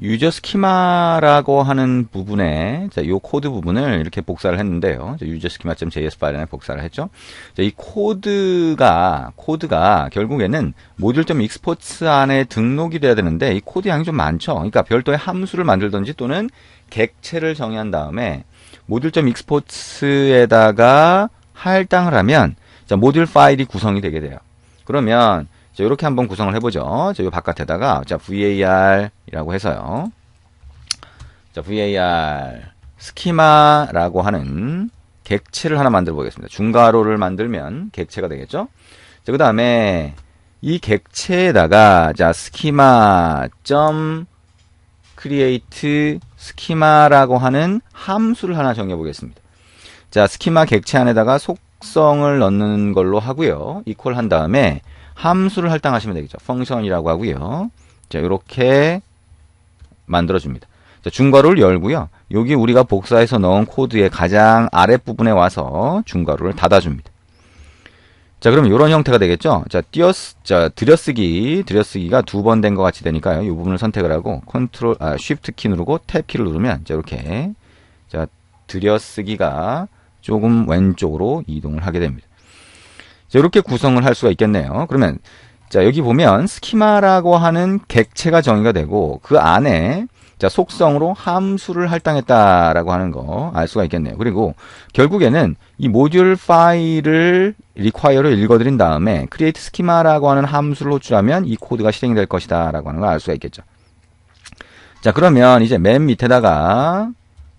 유저 스키마라고 하는 부분에, 자, 요 코드 부분을 이렇게 복사를 했는데요. 유저 스키마.js 파일에 복사를 했죠. 자, 이 코드가 결국에는 모듈.exports 안에 등록이 돼야 되는데, 이 코드 양이 좀 많죠. 그러니까 별도의 함수를 만들든지 또는 객체를 정의한 다음에 모듈.exports에다가 할당을 하면, 자, 모듈 파일이 구성이 되게 돼요. 그러면, 자, 이렇게 한번 구성을 해보죠. 자, 요 바깥에다가, 자, var이라고 해서요. 자, var, 스키마라고 하는 객체를 하나 만들어 보겠습니다. 중괄호를 만들면 객체가 되겠죠? 자, 그 다음에, 이 객체에다가, 자, schema.create 스키마라고 하는 함수를 하나 정해 보겠습니다. 자, 스키마 객체 안에다가 속성을 넣는 걸로 하고요. 이퀄 한 다음에, 함수를 할당하시면 되겠죠. 펑션이라고 하고요. 자, 이렇게 만들어줍니다. 자, 중괄호를 열고요. 여기 우리가 복사해서 넣은 코드의 가장 아랫부분에 와서 중괄호를 닫아줍니다. 자, 그러면 이런 형태가 되겠죠. 자, 들여쓰기가 두 번 된 것 같이 되니까요. 이 부분을 선택을 하고 Shift 키 누르고 탭 키를 누르면 자, 이렇게 자, 들여쓰기가 조금 왼쪽으로 이동을 하게 됩니다. 자, 이렇게 구성을 할 수가 있겠네요. 그러면 자, 여기 보면 스키마라고 하는 객체가 정의가 되고 그 안에 자, 속성으로 함수를 할당했다라고 하는 거 알 수가 있겠네요. 그리고 결국에는 이 모듈 파일을 require로 읽어드린 다음에 create schema라고 하는 함수를 호출하면 이 코드가 실행이 될 것이다라고 하는 걸 알 수가 있겠죠. 자, 그러면 이제 맨 밑에다가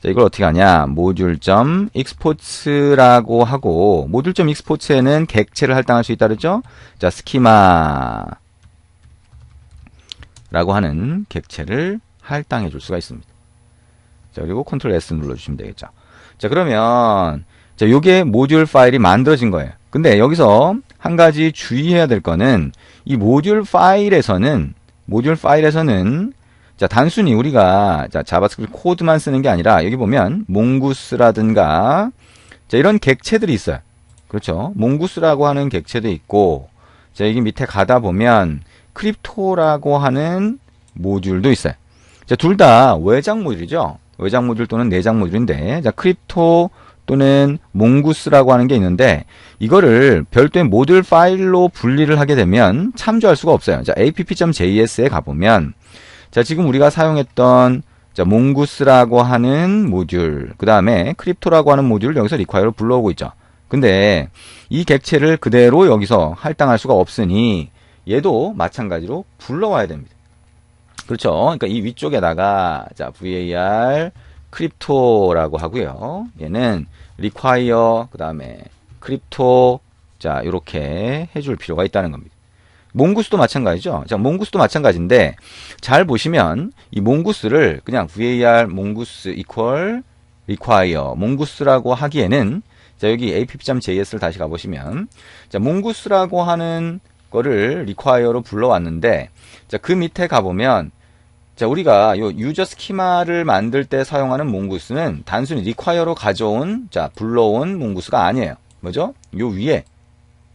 자, 이걸 어떻게 하냐? 모듈.exports라고 하고 모듈.exports에는 객체를 할당할 수 있다 그랬죠? 자, schema라고 하는 객체를 할당해 줄 수가 있습니다. 자, 그리고 Ctrl S 눌러 주시면 되겠죠. 자, 그러면 자, 요게 모듈 파일이 만들어진 거예요. 근데 여기서 한 가지 주의해야 될 거는 이 모듈 파일에서는 자, 단순히 우리가 자, 자바스크립트 코드만 쓰는 게 아니라 여기 보면 몽구스라든가 자, 이런 객체들이 있어요. 그렇죠? 몽구스라고 하는 객체도 있고 자, 여기 밑에 가다 보면 크립토라고 하는 모듈도 있어요. 자, 둘 다 외장 모듈이죠. 외장 모듈 또는 내장 모듈인데 자, 크립토 또는 몽구스라고 하는 게 있는데 이거를 별도의 모듈 파일로 분리를 하게 되면 참조할 수가 없어요. 자, app.js에 가보면 자, 지금 우리가 사용했던 자, 몽구스라고 하는 모듈, 그 다음에 크립토라고 하는 모듈을 여기서 require로 불러오고 있죠. 근데 이 객체를 그대로 여기서 할당할 수가 없으니 얘도 마찬가지로 불러와야 됩니다. 그렇죠. 그러니까 이 위쪽에다가 자, var 크립토라고 하고요. 얘는 require 그 다음에 크립토 자, 이렇게 해줄 필요가 있다는 겁니다. 몽구스도 마찬가지죠. 자, 몽구스도 마찬가지인데 잘 보시면 이 몽구스를 그냥 var 몽구스 equal require 몽구스라고 하기에는 자, 여기 app.js를 다시 가보시면 자, 몽구스라고 하는 거를 require로 불러왔는데 자, 그 밑에 가보면 자, 우리가 요 유저 스키마를 만들 때 사용하는 몽구스는 단순히 require로 가져온 자, 불러온 몽구스가 아니에요. 뭐죠? 요 위에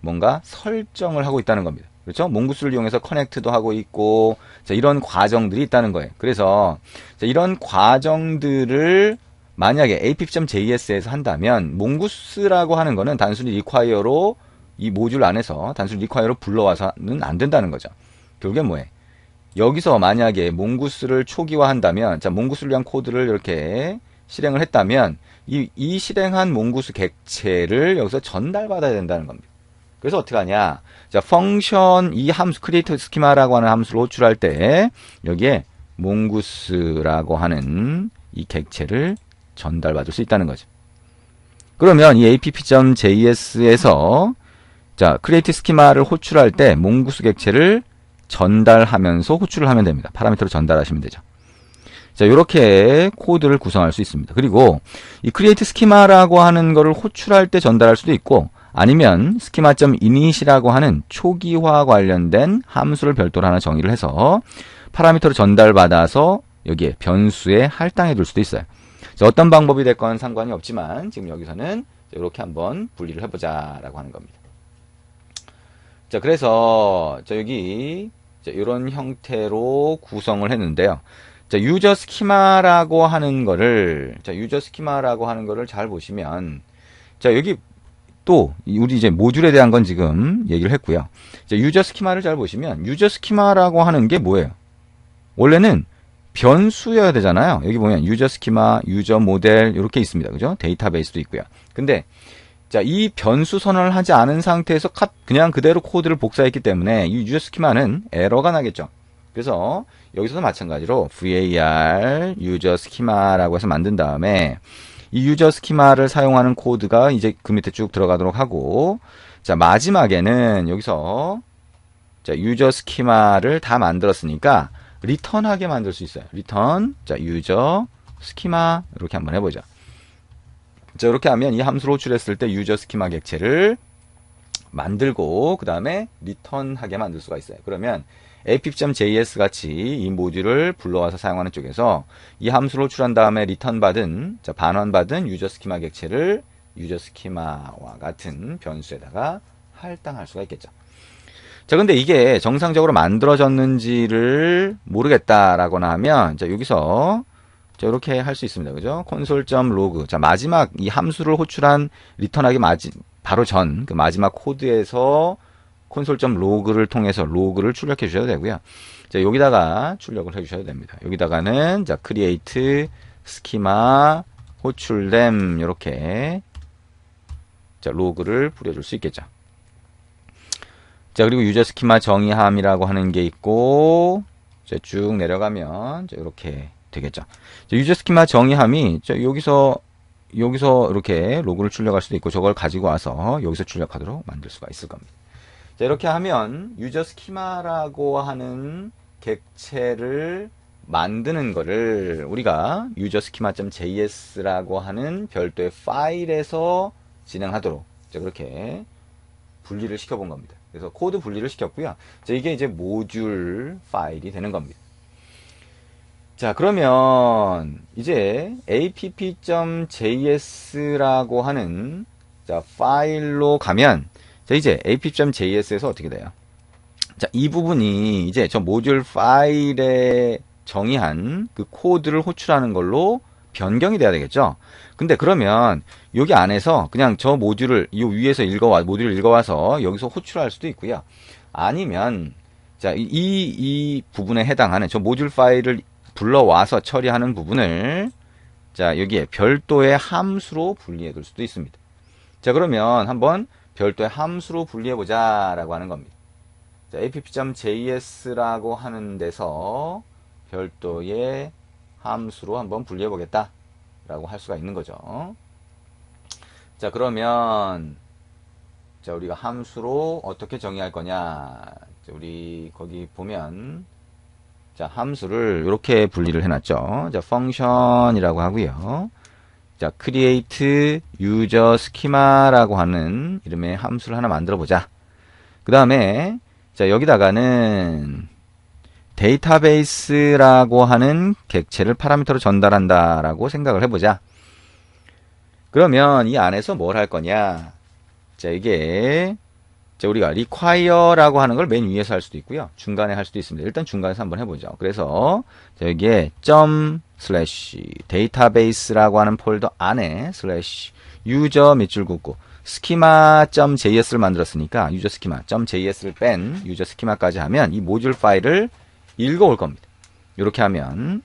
뭔가 설정을 하고 있다는 겁니다. 그렇죠? 몽구스를 이용해서 커넥트도 하고 있고 자, 이런 과정들이 있다는 거예요. 그래서 자, 이런 과정들을 만약에 app.js에서 한다면 몽구스라고 하는 거는 단순히 require로 이 모듈 안에서 단순히 require로 불러와서는 안 된다는 거죠. 결국엔 뭐해? 여기서 만약에 몽구스를 초기화한다면 자, 몽구스를 위한 코드를 이렇게 실행을 했다면 이 실행한 몽구스 객체를 여기서 전달받아야 된다는 겁니다. 그래서 어떻게 하냐? 자, 펑션 이 함수 create schema라고 하는 함수를 호출할 때 여기에 몽구스라고 하는 이 객체를 전달받을 수 있다는 거죠. 그러면 이 app.js에서 자, create schema를 호출할 때 몽구스 객체를 전달하면서 호출을 하면 됩니다. 파라미터로 전달하시면 되죠. 자, 이렇게 코드를 구성할 수 있습니다. 그리고 이 create schema라고 하는 거를 호출할 때 전달할 수도 있고 아니면 schema.init이라고 하는 초기화 관련된 함수를 별도로 하나 정의를 해서 파라미터로 전달받아서 여기에 변수에 할당해 둘 수도 있어요. 자, 어떤 방법이 됐건 상관이 없지만 지금 여기서는 이렇게 한번 분리를 해보자 라고 하는 겁니다. 자, 그래서 자, 여기 자, 이런 형태로 구성을 했는데요. 자, 유저 스키마라고 하는 거를, 자, 유저 스키마라고 하는 거를 잘 보시면, 자, 여기 또, 우리 이제 모듈에 대한 건 지금 얘기를 했고요. 자, 유저 스키마를 잘 보시면, 유저 스키마라고 하는 게 뭐예요? 원래는 변수여야 되잖아요. 여기 보면 유저 스키마, 유저 모델, 이렇게 있습니다. 그죠? 데이터베이스도 있고요. 근데, 자, 이 변수 선언을 하지 않은 상태에서 그냥 그대로 코드를 복사했기 때문에 이 유저 스키마는 에러가 나겠죠. 그래서 여기서도 마찬가지로 var 유저 스키마라고 해서 만든 다음에 이 유저 스키마를 사용하는 코드가 이제 그 밑에 쭉 들어가도록 하고, 자, 마지막에는 여기서 자, 유저 스키마를 다 만들었으니까 리턴하게 만들 수 있어요. 리턴, 자, 유저 스키마 이렇게 한번 해보죠. 자, 이렇게 하면 이 함수를 호출했을 때 유저 스키마 객체를 만들고 그 다음에 리턴하게 만들 수가 있어요. 그러면 app.js 같이 이 모듈을 불러와서 사용하는 쪽에서 이 함수를 호출한 다음에 리턴 받은, 자, 반환받은 유저 스키마 객체를 유저 스키마와 같은 변수에다가 할당할 수가 있겠죠. 자, 근데 이게 정상적으로 만들어졌는지를 모르겠다라고나 하면, 자, 여기서 자, 이렇게 할 수 있습니다. 그죠? console.log. 자, 마지막 이 함수를 호출한 리턴하기 바로 전 그 마지막 코드에서 console.log를 통해서 로그를 출력해 주셔도 되고요. 자, 여기다가 출력을 해 주셔도 됩니다. 여기다가는 자, create schema 호출됨 이렇게 자, 로그를 뿌려 줄 수 있겠죠. 자, 그리고 유저 스키마 정의함이라고 하는 게 있고, 자, 쭉 내려가면 자, 이렇게 되겠죠. 자, 유저 스키마 정의함이 자, 여기서 이렇게 로그를 출력할 수도 있고, 저걸 가지고 와서 여기서 출력하도록 만들 수가 있을 겁니다. 자, 이렇게 하면 유저 스키마라고 하는 객체를 만드는 거를 우리가 유저 스키마.js라고 하는 별도의 파일에서 진행하도록 자, 그렇게 분리를 시켜본 겁니다. 그래서 코드 분리를 시켰고요. 자, 이게 이제 모듈 파일이 되는 겁니다. 자, 그러면 이제 app.js라고 하는 자, 파일로 가면 자, 이제 app.js에서 어떻게 돼요? 자, 이 부분이 이제 저 모듈 파일에 정의한 그 코드를 호출하는 걸로 변경이 돼야 되겠죠? 근데 그러면 여기 안에서 그냥 저 모듈을 이 위에서 모듈을 읽어와서 여기서 호출할 수도 있고요. 아니면 자, 이 부분에 해당하는 저 모듈 파일을 불러와서 처리하는 부분을 자, 여기에 별도의 함수로 분리해 둘 수도 있습니다. 자, 그러면 한번 별도의 함수로 분리해 보자라고 하는 겁니다. 자, app.js라고 하는 데서 별도의 함수로 한번 분리해 보겠다 라고 할 수가 있는 거죠. 자, 그러면 자, 우리가 함수로 어떻게 정의할 거냐. 자, 우리 거기 보면 자, 함수를 이렇게 분리를 해놨죠. 자, function이라고 하고요. 자, create user schema라고 하는 이름의 함수를 하나 만들어 보자. 그 다음에 자, 여기다가는 데이터베이스라고 하는 객체를 파라미터로 전달한다라고 생각을 해보자. 그러면 이 안에서 뭘 할 거냐? 자, 이게 자, 우리가 require라고 하는 걸 맨 위에서 할 수도 있고요. 중간에 할 수도 있습니다. 일단 중간에서 한번 해보죠. 그래서 자, 여기에 database라고 하는 폴더 안에 user 밑줄 긋고 schema.js를 만들었으니까 user schema.js를 뺀 user schema까지 하면 이 모듈 파일을 읽어올 겁니다. 이렇게 하면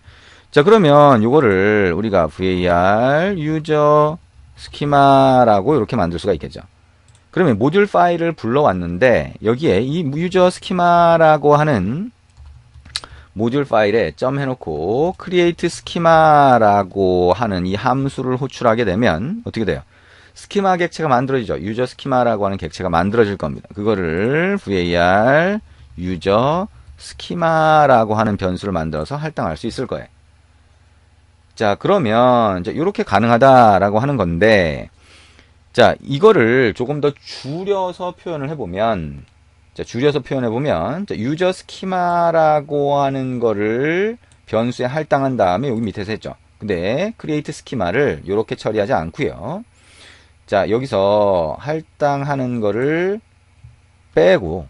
자, 그러면 이거를 우리가 var user schema라고 이렇게 만들 수가 있겠죠. 그러면 모듈 파일을 불러왔는데 여기에 이 유저 스키마라고 하는 모듈 파일에 점 해놓고 create schema라고 하는 이 함수를 호출하게 되면 어떻게 돼요? 스키마 객체가 만들어지죠. 유저 스키마라고 하는 객체가 만들어질 겁니다. 그거를 var 유저 스키마라고 하는 변수를 만들어서 할당할 수 있을 거예요. 자, 그러면 이제 이렇게 가능하다라고 하는 건데 자, 이거를 조금 더 줄여서 표현을 해보면 자, 자, 유저 스키마라고 하는 거를 변수에 할당한 다음에 여기 밑에서 했죠. 근데 create 스키마를 이렇게 처리하지 않고요. 자, 여기서 할당하는 거를 빼고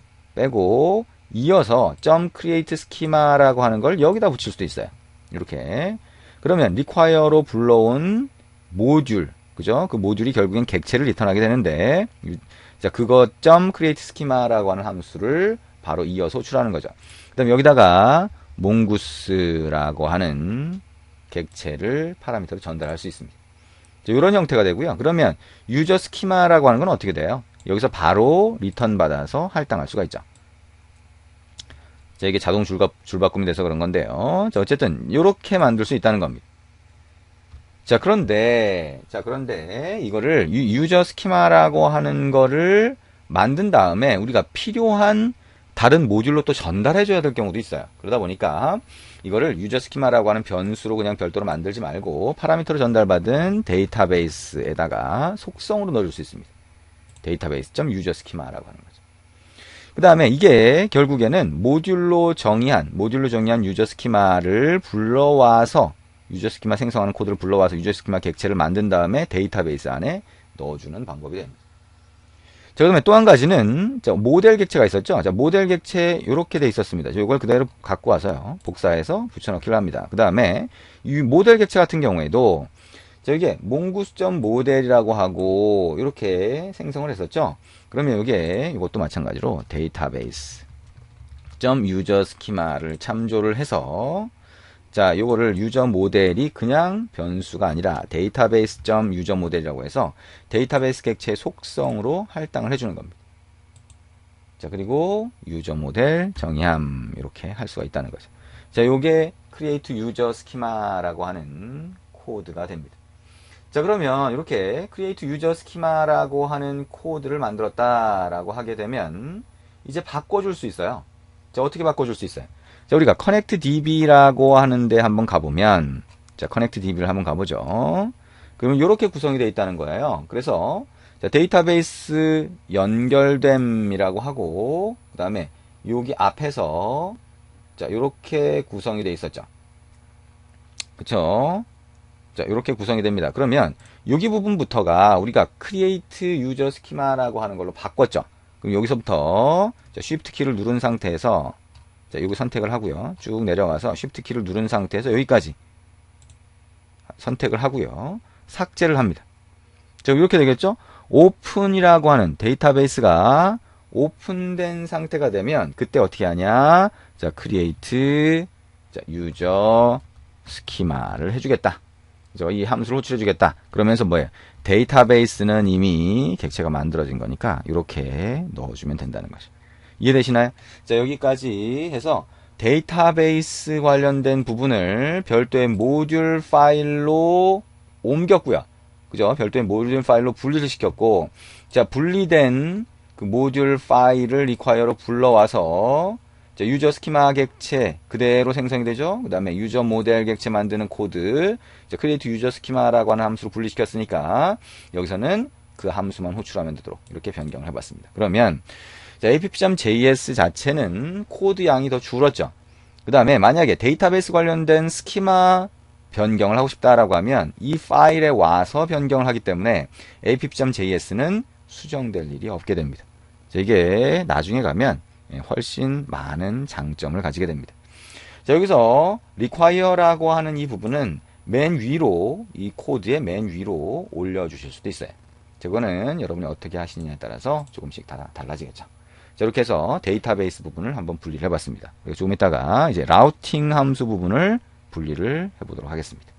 이어서 create 스키마라고 하는 걸 여기다 붙일 수도 있어요. 이렇게. 그러면 require로 불러온 모듈, 그죠? 그 모듈이 결국엔 객체를 리턴하게 되는데, 자, 그거 .create schema라고 하는 함수를 바로 이어서 호출하는 거죠. 그 다음에 여기다가 몽구스라고 하는 객체를 파라미터로 전달할 수 있습니다. 이런 형태가 되고요. 그러면 유저 스키마라고 하는 건 어떻게 돼요? 여기서 바로 리턴 받아서 할당할 수가 있죠. 자, 이게 자동 줄바꿈이 돼서 그런 건데요. 자, 어쨌든 이렇게 만들 수 있다는 겁니다. 자, 그런데 이거를 유저 스키마라고 하는 거를 만든 다음에 우리가 필요한 다른 모듈로 또 전달해 줘야 될 경우도 있어요. 그러다 보니까 이거를 유저 스키마라고 하는 변수로 그냥 별도로 만들지 말고 파라미터로 전달받은 데이터베이스에다가 속성으로 넣어줄 수 있습니다. 데이터베이스.유저 스키마라고 하는 거죠. 그 다음에 이게 결국에는 모듈로 정의한 유저 스키마를 불러와서 유저 스키마 생성하는 코드를 불러와서 유저 스키마 객체를 만든 다음에 데이터베이스 안에 넣어주는 방법이 됩니다. 자, 그다음에 또 한 가지는 모델 객체가 있었죠. 자, 모델 객체 이렇게 돼 있었습니다. 이걸 그대로 갖고 와서요. 복사해서 붙여넣기를 합니다. 그 다음에 이 모델 객체 같은 경우에도 이게 몽구스.모델이라고 하고 이렇게 생성을 했었죠. 그러면 이것도 마찬가지로 데이터베이스 .유저 스키마를 참조를 해서 자, 요거를 유저 모델이 그냥 변수가 아니라 데이터베이스.유저 모델이라고 해서 데이터베이스 객체의 속성으로 할당을 해주는 겁니다. 자, 그리고 유저 모델 정의함 이렇게 할 수가 있다는 거죠. 자, 요게 create user schema라고 하는 코드가 됩니다. 자, 그러면 이렇게 create user schema라고 하는 코드를 만들었다라고 하게 되면 이제 바꿔줄 수 있어요. 자, 어떻게 바꿔줄 수 있어요? 자, 우리가 connectdb라고 하는데 한번 가보면, 자, connectdb를 한번 가보죠. 그러면 이렇게 구성이 되어 있다는 거예요. 그래서, 자, 데이터베이스 연결됨이라고 하고, 그 다음에 여기 앞에서, 자, 이렇게 구성이 되어 있었죠. 그쵸? 자, 이렇게 구성이 됩니다. 그러면 여기 부분부터가 우리가 create user schema라고 하는 걸로 바꿨죠. 그럼 여기서부터, 자, shift 키를 누른 상태에서, 자, 여기 선택을 하고요. 쭉 내려가서 Shift 키를 누른 상태에서 여기까지 선택을 하고요. 삭제를 합니다. 자, 이렇게 되겠죠? 오픈이라고 하는 데이터베이스가 오픈된 상태가 되면 그때 어떻게 하냐? 자, create 자, user schema를 해주겠다. 그죠? 이 함수를 호출해주겠다. 그러면서 뭐예요? 데이터베이스는 이미 객체가 만들어진 거니까 이렇게 넣어주면 된다는 거죠. 이해되시나요? 자, 여기까지 해서 데이터베이스 관련된 부분을 별도의 모듈 파일로 옮겼고요. 그죠? 별도의 모듈 파일로 분리를 시켰고, 자, 분리된 그 모듈 파일을 require로 불러와서, 자, 유저 스키마 객체 그대로 생성이 되죠? 그 다음에 유저 모델 객체 만드는 코드, 자, create user schema라고 하는 함수로 분리시켰으니까, 여기서는 그 함수만 호출하면 되도록 이렇게 변경을 해봤습니다. 그러면, 자, app.js 자체는 코드 양이 더 줄었죠. 그 다음에 만약에 데이터베이스 관련된 스키마 변경을 하고 싶다라고 하면 이 파일에 와서 변경을 하기 때문에 app.js는 수정될 일이 없게 됩니다. 자, 이게 나중에 가면 훨씬 많은 장점을 가지게 됩니다. 자, 여기서 require라고 하는 이 부분은 맨 위로, 이 코드의 맨 위로 올려주실 수도 있어요. 저거는 여러분이 어떻게 하시느냐에 따라서 조금씩 달라지겠죠. 자, 이렇게 해서 데이터베이스 부분을 한번 분리를 해봤습니다. 그리고 조금 이따가 이제 라우팅 함수 부분을 분리를 해보도록 하겠습니다.